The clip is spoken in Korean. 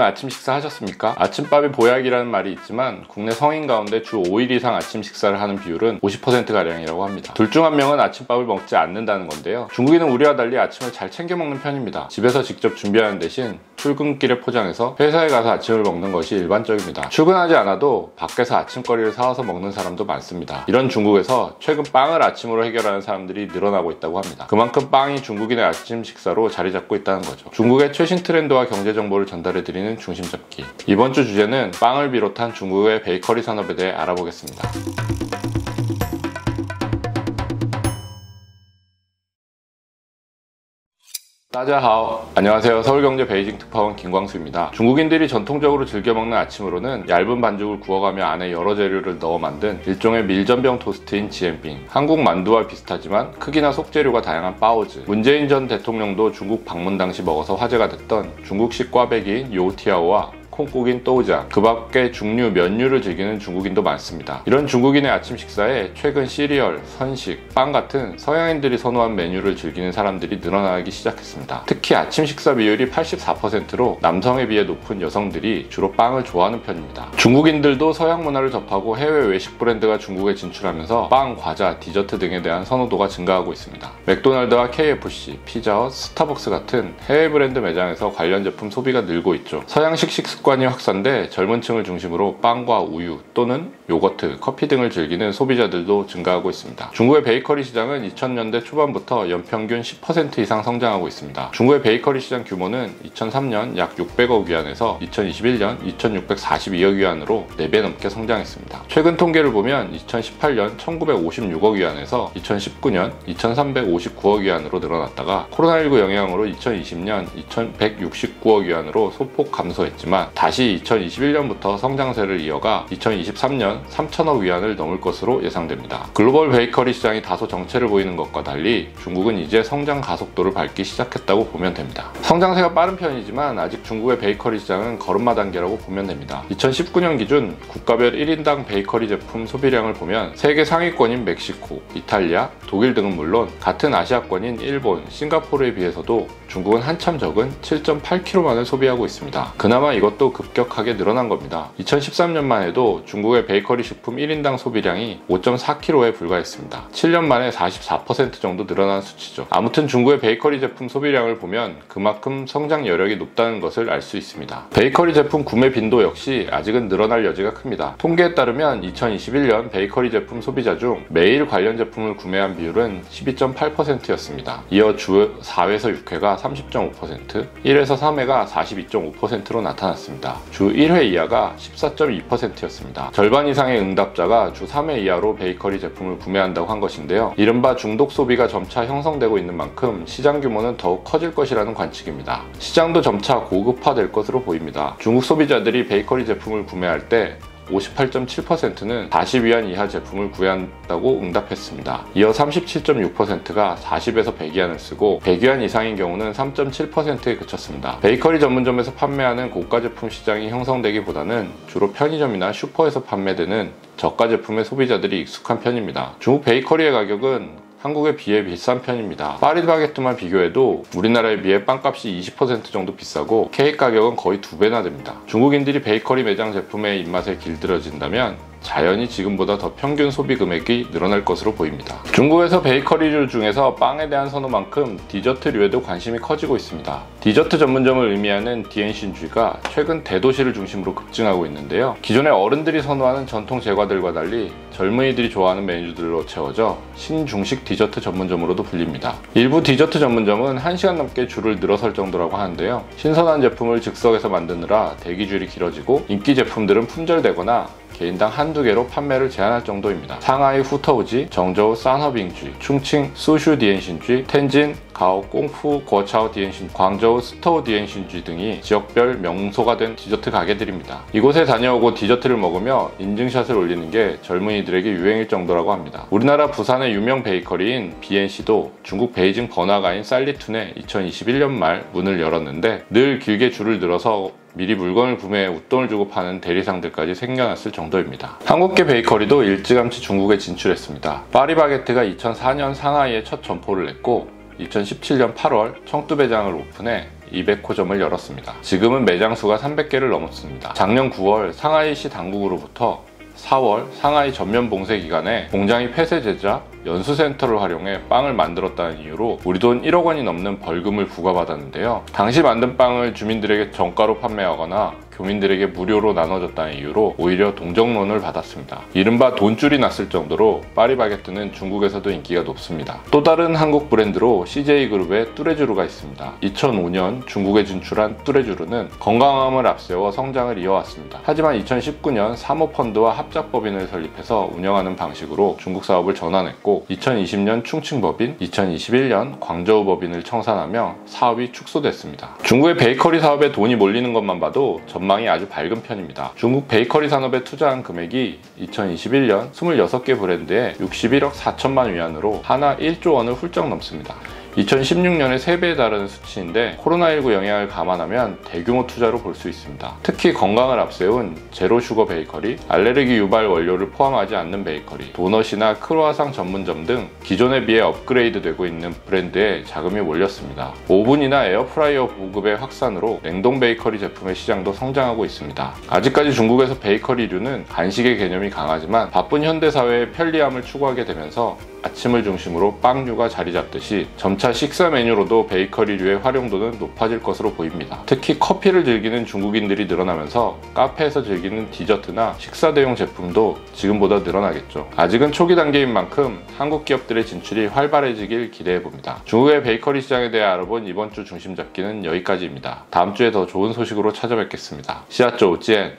아침 식사 하셨습니까? 아침밥이 보약이라는 말이 있지만 국내 성인 가운데 주 5일 이상 아침 식사를 하는 비율은 50%가량이라고 합니다. 둘 중 한 명은 아침밥을 먹지 않는다는 건데요. 중국인은 우리와 달리 아침을 잘 챙겨 먹는 편입니다. 집에서 직접 준비하는 대신 출근길에 포장해서 회사에 가서 아침을 먹는 것이 일반적입니다. 출근하지 않아도 밖에서 아침거리를 사와서 먹는 사람도 많습니다. 이런 중국에서 최근 빵을 아침으로 해결하는 사람들이 늘어나고 있다고 합니다. 그만큼 빵이 중국인의 아침 식사로 자리 잡고 있다는 거죠. 중국의 최신 트렌드와 경제 정보를 전달해드리는 중심잡기. 이번 주 주제는 빵을 비롯한 중국의 베이커리 산업에 대해 알아보겠습니다. 따자하오. 안녕하세요. 서울경제 베이징 특파원 김광수입니다. 중국인들이 전통적으로 즐겨 먹는 아침으로는 얇은 반죽을 구워가며 안에 여러 재료를 넣어 만든 일종의 밀전병 토스트인 지엔빙, 한국 만두와 비슷하지만 크기나 속재료가 다양한 빠오즈, 문재인 전 대통령도 중국 방문 당시 먹어서 화제가 됐던 중국식 꽈배기인 요티아오와 콩국인 또우장, 그 밖에 중류, 면류를 즐기는 중국인도 많습니다. 이런 중국인의 아침 식사에 최근 시리얼, 선식, 빵 같은 서양인들이 선호한 메뉴를 즐기는 사람들이 늘어나기 시작했습니다. 특히 아침 식사 비율이 84%로 남성에 비해 높은 여성들이 주로 빵을 좋아하는 편입니다. 중국인들도 서양 문화를 접하고 해외 외식 브랜드가 중국에 진출하면서 빵, 과자, 디저트 등에 대한 선호도가 증가하고 있습니다. 맥도날드와 KFC, 피자헛, 스타벅스 같은 해외 브랜드 매장에서 관련 제품 소비가 늘고 있죠. 서양식 식습관이 확산돼 젊은 층을 중심으로 빵과 우유 또는 요거트, 커피 등을 즐기는 소비자들도 증가하고 있습니다. 중국의 베이커리 시장은 2000년대 초반부터 연평균 10% 이상 성장하고 있습니다. 중국의 베이커리 시장 규모는 2003년 약 600억 위안에서 2021년 2642억 위안으로 4배 넘게 성장했습니다. 최근 통계를 보면 2018년 1956억 위안에서 2019년 2359억 위안으로 늘어났다가 코로나19 영향으로 2020년 2169억 위안으로 소폭 감소했지만 다시 2021년부터 성장세를 이어가 2023년 3천억 위안을 넘을 것으로 예상됩니다. 글로벌 베이커리 시장이 다소 정체를 보이는 것과 달리 중국은 이제 성장 가속도를 밟기 시작했다고 보면 됩니다. 성장세가 빠른 편이지만 아직 중국의 베이커리 시장은 걸음마 단계라고 보면 됩니다. 2019년 기준 국가별 1인당 베이커리 제품 소비량을 보면 세계 상위권인 멕시코, 이탈리아, 독일 등은 물론 같은 아시아권인 일본, 싱가포르에 비해서도 중국은 한참 적은 7.8kg만을 소비하고 있습니다. 그나마 이것도 급격하게 늘어난 겁니다. 2013년만 해도 중국의 베이커리 식품 1인당 소비량이 5.4kg에 불과했습니다. 7년 만에 44% 정도 늘어난 수치죠. 아무튼 중국의 베이커리 제품 소비량을 보면 그만큼 성장 여력이 높다는 것을 알 수 있습니다. 베이커리 제품 구매 빈도 역시 아직은 늘어날 여지가 큽니다. 통계에 따르면 2021년 베이커리 제품 소비자 중 매일 관련 제품을 구매한 비율은 12.8%였습니다. 이어 주 4회에서 6회가 30.5%, 1회에서 3회가 42.5%로 나타났습니다. 주 1회 이하가 14.2%였습니다. 절반 이상의 응답자가 주 3회 이하로 베이커리 제품을 구매한다고 한 것인데요. 이른바 중독 소비가 점차 형성되고 있는 만큼 시장 규모는 더욱 커질 것이라는 관측입니다. 시장도 점차 고급화될 것으로 보입니다. 중국 소비자들이 베이커리 제품을 구매할 때 58.7%는 40위안 이하 제품을 구매한다고 응답했습니다. 이어 37.6%가 40에서 100위안을 쓰고 100위안 이상인 경우는 3.7%에 그쳤습니다. 베이커리 전문점에서 판매하는 고가 제품 시장이 형성되기보다는 주로 편의점이나 슈퍼에서 판매되는 저가 제품의 소비자들이 익숙한 편입니다. 중국 베이커리의 가격은 한국에 비해 비싼 편입니다. 파리바게뜨만 비교해도 우리나라에 비해 빵값이 20% 정도 비싸고 케이크 가격은 거의 2배나 됩니다. 중국인들이 베이커리 매장 제품의 입맛에 길들여진다면 자연히 지금보다 더 평균 소비 금액이 늘어날 것으로 보입니다. 중국에서 베이커리류 중에서 빵에 대한 선호만큼 디저트류에도 관심이 커지고 있습니다. 디저트 전문점을 의미하는 디엔신쥐가 최근 대도시를 중심으로 급증하고 있는데요. 기존의 어른들이 선호하는 전통 제과들과 달리 젊은이들이 좋아하는 메뉴들로 채워져 신중식 디저트 전문점으로도 불립니다. 일부 디저트 전문점은 1시간 넘게 줄을 늘어설 정도라고 하는데요. 신선한 제품을 즉석에서 만드느라 대기줄이 길어지고 인기 제품들은 품절되거나 개인당 한두 개로 판매를 제한할 정도입니다. 상하이 후터우지, 정저우 산허빙쥐, 충칭 수슈 디엔신쥐, 텐진 가오 꽁푸 거차오 디엔신, 광저우 스토우 디엔신쥐 등이 지역별 명소가 된 디저트 가게들입니다. 이곳에 다녀오고 디저트를 먹으며 인증샷을 올리는 게 젊은이들에게 유행일 정도라고 합니다. 우리나라 부산의 유명 베이커리인 BNC도 중국 베이징 번화가인 살리툰에 2021년 말 문을 열었는데 늘 길게 줄을 늘어서 미리 물건을 구매해 웃돈을 주고 파는 대리상들까지 생겨났을 정도입니다. 한국계 베이커리도 일찌감치 중국에 진출했습니다. 파리바게뜨가 2004년 상하이에 첫 점포를 냈고 2017년 8월 청두 매장을 오픈해 200호점을 열었습니다. 지금은 매장 수가 300개를 넘었습니다. 작년 9월 상하이시 당국으로부터 4월 상하이 전면 봉쇄 기간에 공장이 폐쇄 제작 연수센터를 활용해 빵을 만들었다는 이유로 우리 돈 1억 원이 넘는 벌금을 부과받았는데요. 당시 만든 빵을 주민들에게 정가로 판매하거나 교민들에게 무료로 나눠줬다는 이유로 오히려 동정론을 받았습니다. 이른바 돈줄이 났을 정도로 파리바게뜨는 중국에서도 인기가 높습니다. 또 다른 한국 브랜드로 CJ그룹의 뚜레쥬르가 있습니다. 2005년 중국에 진출한 뚜레쥬르는 건강함을 앞세워 성장을 이어왔습니다. 하지만 2019년 사모펀드와 합작법인을 설립해서 운영하는 방식으로 중국 사업을 전환했고 2020년 충칭법인, 2021년 광저우 법인을 청산하며 사업이 축소됐습니다. 중국의 베이커리 사업에 돈이 몰리는 것만 봐도 전망이 아주 밝은 편입니다. 중국 베이커리 산업에 투자한 금액이 2021년 26개 브랜드에 61억 4천만 위안으로 하나 1조 원을 훌쩍 넘습니다. 2016년에 3배에 달하는 수치인데 코로나19 영향을 감안하면 대규모 투자로 볼 수 있습니다. 특히 건강을 앞세운 제로 슈거 베이커리, 알레르기 유발 원료를 포함하지 않는 베이커리, 도넛이나 크로아상 전문점 등 기존에 비해 업그레이드 되고 있는 브랜드에 자금이 몰렸습니다. 오븐이나 에어프라이어 보급의 확산으로 냉동 베이커리 제품의 시장도 성장하고 있습니다. 아직까지 중국에서 베이커리류는 간식의 개념이 강하지만 바쁜 현대사회의 편리함을 추구하게 되면서 아침을 중심으로 빵류가 자리 잡듯이 점차 식사 메뉴로도 베이커리류의 활용도는 높아질 것으로 보입니다. 특히 커피를 즐기는 중국인들이 늘어나면서 카페에서 즐기는 디저트나 식사 대용 제품도 지금보다 늘어나겠죠. 아직은 초기 단계인 만큼 한국 기업들의 진출이 활발해지길 기대해봅니다. 중국의 베이커리 시장에 대해 알아본 이번 주 중심 잡기는 여기까지입니다. 다음 주에 더 좋은 소식으로 찾아뵙겠습니다. 시아쪼 찌엔